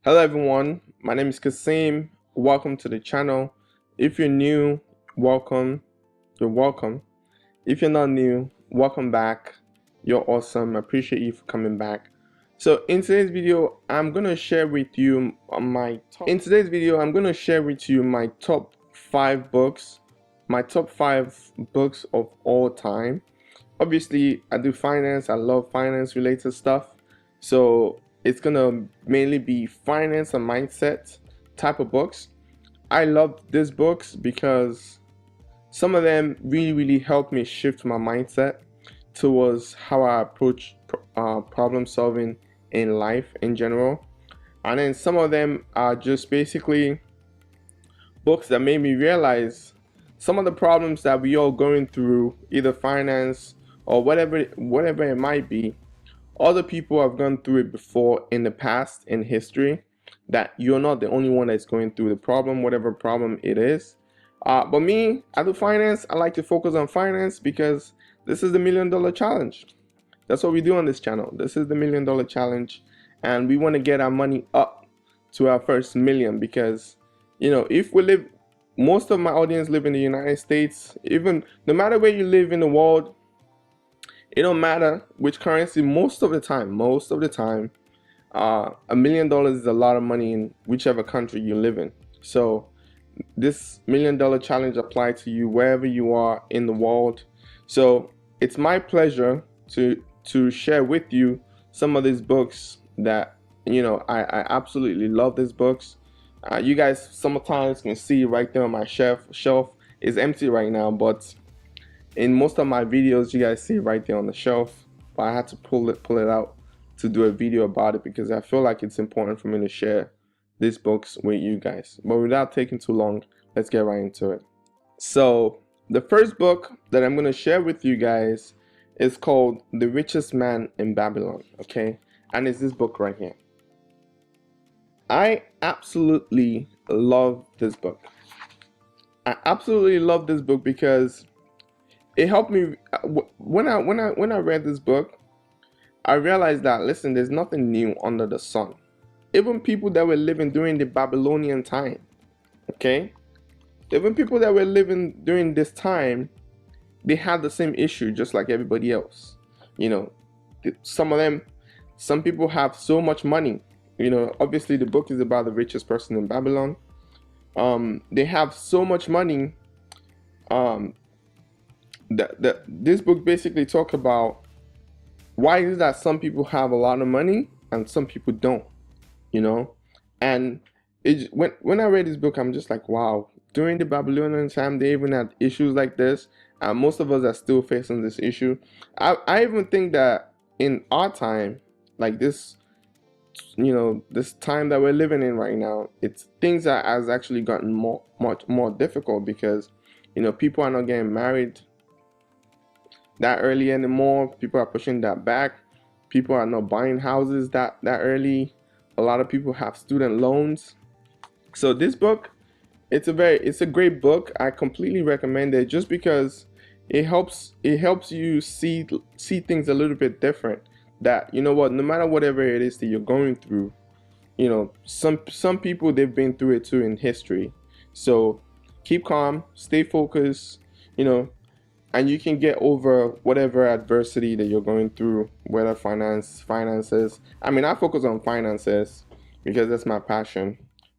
Hello everyone, my name is Kaseem. Welcome to the channel. If you're new, welcome. You're welcome. If you're not new, welcome back. You're awesome. I appreciate you for coming back. So in today's video, I'm gonna share with you my top 5 books, my top 5 books of all time. Obviously, I do finance. I love finance related stuff. So it's gonna mainly be finance and mindset type of books. I love these books because some of them really helped me shift my mindset towards how I approach problem solving in life in general. And then some of them are just basically books that made me realize some of the problems that we all going through, either finance or whatever it might be. Other people have gone through it before in the past, in history, that you're not the only one that's going through the problem, whatever problem it is. But me, I do finance. I like to focus on finance because this is the $1 million challenge. That's what we do on this channel. This is the $1 million challenge, and we want to get our money up to our first million because, if we live, most of my audience live in the United States. Even no matter where you live in the world, it don't matter which currency. Most of the time, $1 million is a lot of money in whichever country you live in. So this $1 million challenge applies to you wherever you are in the world. So it's my pleasure to share with you some of these books that I absolutely love. These books, you guys sometimes can see right there on my shelf is empty right now, but in most of my videos you guys see it right there on the shelf. But I had to pull it out to do a video about it because I feel like it's important for me to share these books with you guys. But without taking too long, let's get right into it. So the first book that I'm going to share with you guys is called The Richest Man in Babylon, okay? And it's this book right here. I absolutely love this book. I absolutely love this book because it helped me when I read this book. I realized that, listen, there's nothing new under the sun. Even people that were living during the Babylonian time, okay? Even people that were living during this time, they had the same issue just like everybody else. Some people have so much money. Obviously the book is about the richest person in Babylon. They have so much money. This book basically talks about why is it that some people have a lot of money and some people don't, and when I read this book, I'm just like, wow, during the Babylonian time they even had issues like this, and most of us are still facing this issue. I even think that in our time, like this, this time that we're living in right now, it's things that has actually gotten much more difficult because people are not getting married that early anymore. People are pushing that back. People are not buying houses that early. A lot of people have student loans. So this book, it's a great book. I completely recommend it just because it helps you see things a little bit different. That no matter whatever it is that you're going through, some people, they've been through it too in history. So keep calm, stay focused, and you can get over whatever adversity that you're going through, whether finances. I mean, I focus on finances because that's my passion,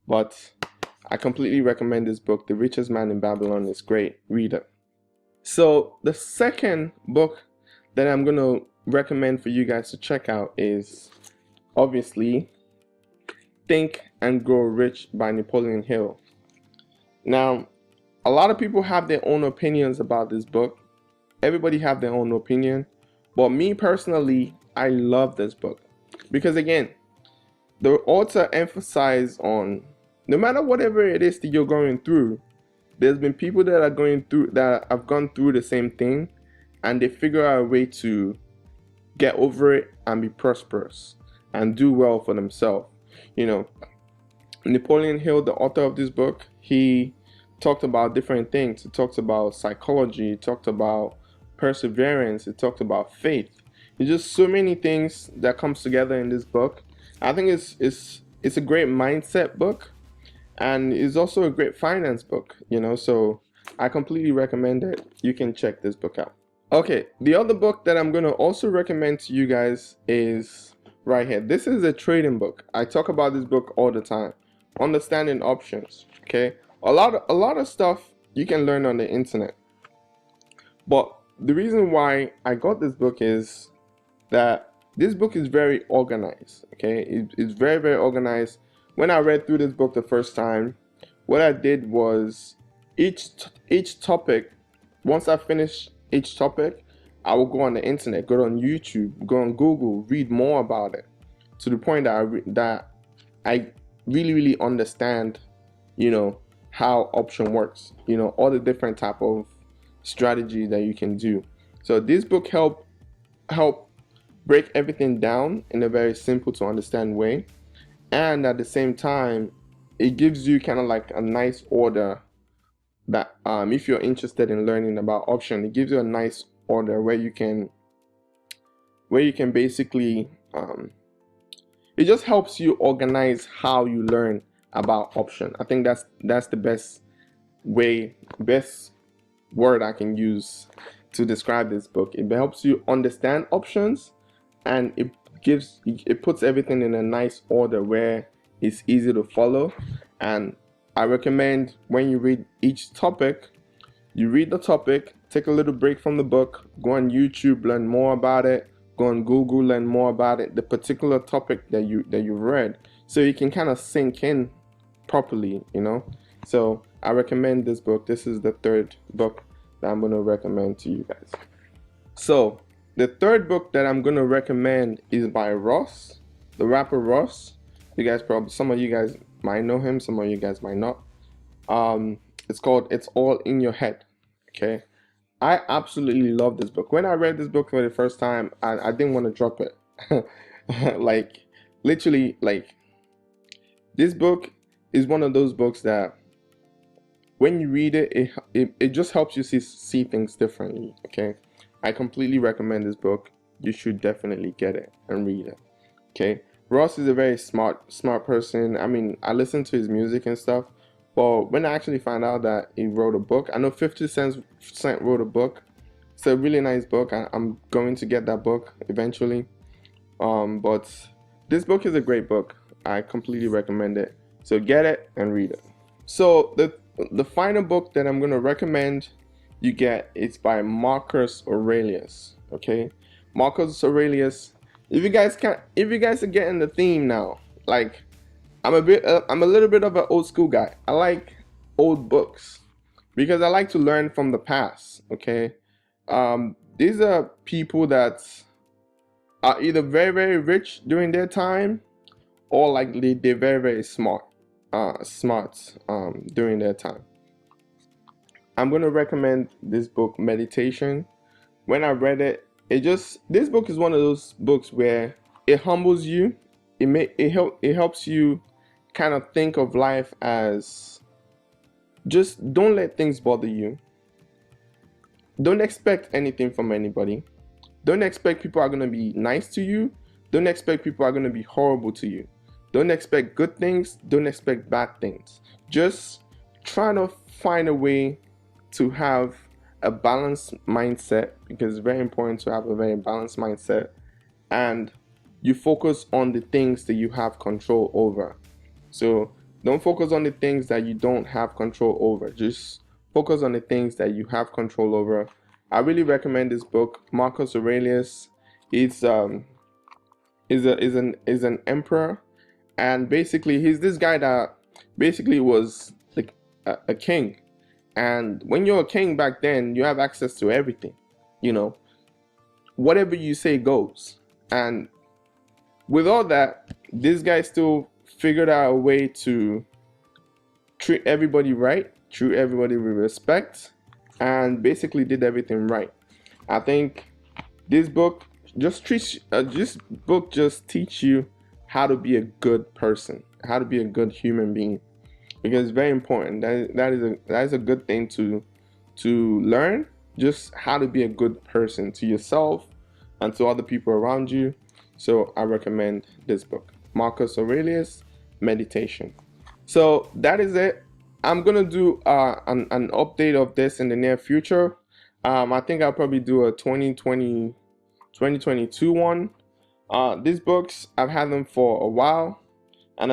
but I completely recommend this book. The Richest Man in Babylon is great. Read it. So the second book that I'm going to recommend for you guys to check out is obviously Think and Grow Rich by Napoleon Hill. Now, a lot of people have their own opinions about this book. Everybody have their own opinion, but me personally, I love this book because, again, the author emphasized on no matter whatever it is that you're going through, there's been people that have gone through the same thing, and they figure out a way to get over it and be prosperous and do well for themselves. Napoleon Hill, the author of this book, he talked about different things. He talked about psychology, he talked about perseverance, it talked about faith. It's just so many things that comes together in this book. I think it's it's a great mindset book, and it's also a great finance book, you know, so I completely recommend it. You can check this book out. Okay, the other book that I'm going to also recommend to you guys is right here. This is a trading book. I talk about this book all the time. Understanding Options. Okay, a lot of stuff you can learn on the internet, but the reason why I got this book is that this book is very organized. Okay, it's very, very organized. When I read through this book the first time, what I did was each topic, once I finished each topic, I will go on the internet, go on YouTube, go on Google, read more about it, to the point that I really, really understand, you know, how option works, you know, all the different type of strategy that you can do. So this book help break everything down in a very simple to understand way, and at the same time it gives you kind of like a nice order that if you're interested in learning about option, it gives you a nice order where you can basically it just helps you organize how you learn about option. I think that's the best word I can use to describe this book. It helps you understand options, and it puts everything in a nice order where it's easy to follow. And I recommend when you read each topic, you read the topic, take a little break from the book, go on YouTube, learn more about it, go on Google, learn more about it, the particular topic that you've read, so you can kind of sink in properly, you know. So I recommend this book. This is the third book that I'm going to recommend to you guys. So the third book that I'm going to recommend is by Ross, the rapper Ross. You guys probably, some of you guys might know him, some of you guys might not. It's called It's All in Your Head. Okay, I absolutely love this book. When I read this book for the first time, I didn't want to drop it. Like literally, like this book is one of those books that when you read it, it just helps you see things differently. Okay, I completely recommend this book. You should definitely get it and read it. Okay, Ross is a very smart person. I mean, I listen to his music and stuff, but when I actually found out that he wrote a book, I know 50 Cent wrote a book. It's a really nice book. I'm going to get that book eventually. But this book is a great book. I completely recommend it. So get it and read it. So the final book that I'm going to recommend you get is by Marcus Aurelius. Okay, Marcus Aurelius. If you guys are getting the theme now, like I'm a little bit of an old school guy. I like old books because I like to learn from the past. Okay, these are people that are either very, very rich during their time, or like they're very, very smart during their time. I'm going to recommend this book, Meditation. When I read it, this book is one of those books where it humbles you. It helps you kind of think of life as, just don't let things bother you. Don't expect anything from anybody. Don't expect people are going to be nice to you. Don't expect people are going to be horrible to you. Don't expect good things. Don't expect bad things. Just try to find a way to have a balanced mindset, because it's very important to have a very balanced mindset, and you focus on the things that you have control over. So don't focus on the things that you don't have control over. Just focus on the things that you have control over. I really recommend this book. Marcus Aurelius is an emperor, and basically he's this guy that basically was like a king. And when you're a king back then, you have access to everything, you know, whatever you say goes. And with all that, this guy still figured out a way to treat everybody right, treat everybody with respect, and basically did everything right. I think this book just teach you how to be a good person, how to be a good human being, because it's very important. That is a good thing to learn, just how to be a good person to yourself and to other people around you. So I recommend this book, Marcus Aurelius, meditation. So that is it. I'm gonna do an update of this in the near future. I think I'll probably do a 2022 one. These books, I've had them for a while, and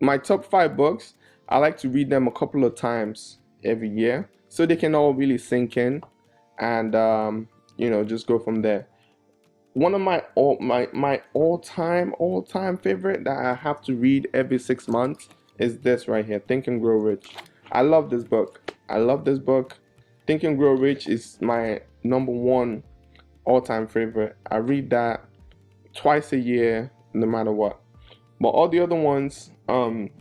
my top 5 books, I like to read them a couple of times every year so they can all really sink in, and just go from there. One of my all-time favorite that I have to read every 6 months is this right here, Think and Grow Rich. I love this book. Think and Grow Rich is my #1 all-time favorite. I read that twice a year, no matter what. But all the other ones, when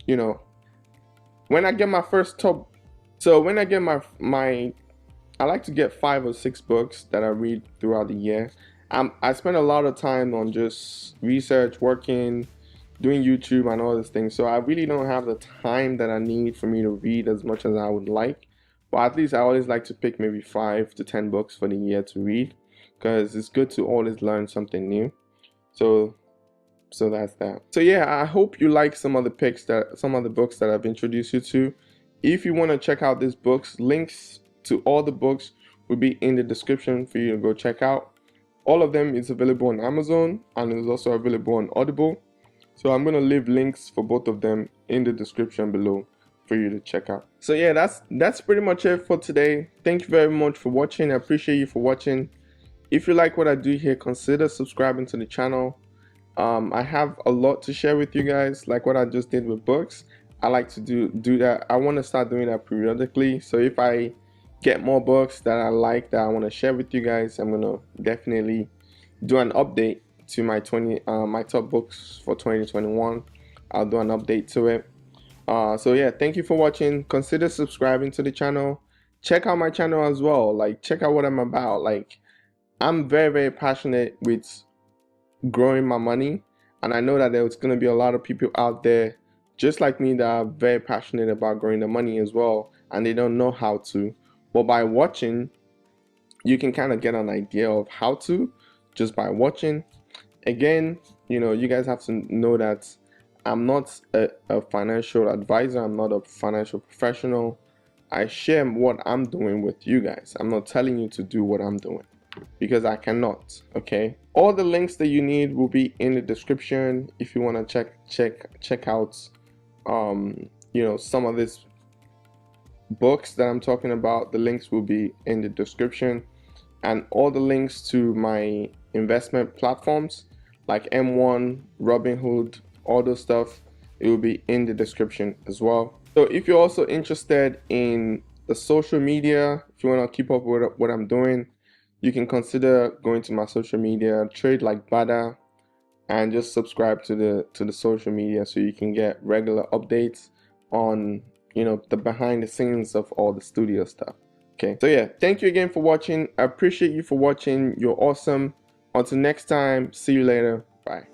I get my first top, so when I get my I like to get 5 or 6 books that I read throughout the year. I spend a lot of time on just research, working, doing YouTube and all these things. So I really don't have the time that I need for me to read as much as I would like. But at least I always like to pick maybe 5 to 10 books for the year to read, because it's good to always learn something new. So that's that. So yeah, I hope you like some of the books that I've introduced you to. If you want to check out these books, links to all the books will be in the description for you to go check out. All of them is available on Amazon and is also available on Audible. So I'm gonna leave links for both of them in the description below for you to check out. So yeah, that's pretty much it for today. Thank you very much for watching. I appreciate you for watching. If you like what I do here, consider subscribing to the channel. I have a lot to share with you guys, like what I just did with books. I like to do that. I want to start doing that periodically. So if I get more books that I like that I want to share with you guys, I'm gonna definitely do an update to my my top books for 2021. I'll do an update to it. So yeah, thank you for watching. Consider subscribing to the channel. Check out my channel as well. Like, check out what I'm about. Like, I'm very, very passionate with growing my money, and I know that there's going to be a lot of people out there just like me that are very passionate about growing the money as well, and they don't know how to. But by watching, you can kind of get an idea of how to, just by watching. Again, you guys have to know that I'm not a financial advisor. I'm not a financial professional. I share what I'm doing with you guys. I'm not telling you to do what I'm doing, because I cannot. Okay, all the links that you need will be in the description. If you want to check out some of these books that I'm talking about, the links will be in the description, and all the links to my investment platforms like M1, Robinhood, all those stuff, it will be in the description as well. So if you're also interested in the social media, if you want to keep up with what I'm doing, you can consider going to my social media, trade like Bada, and just subscribe to the social media so you can get regular updates on the behind the scenes of all the studio stuff. Okay, so yeah, thank you again for watching. I appreciate you for watching. You're awesome. Until next time, see you later. Bye.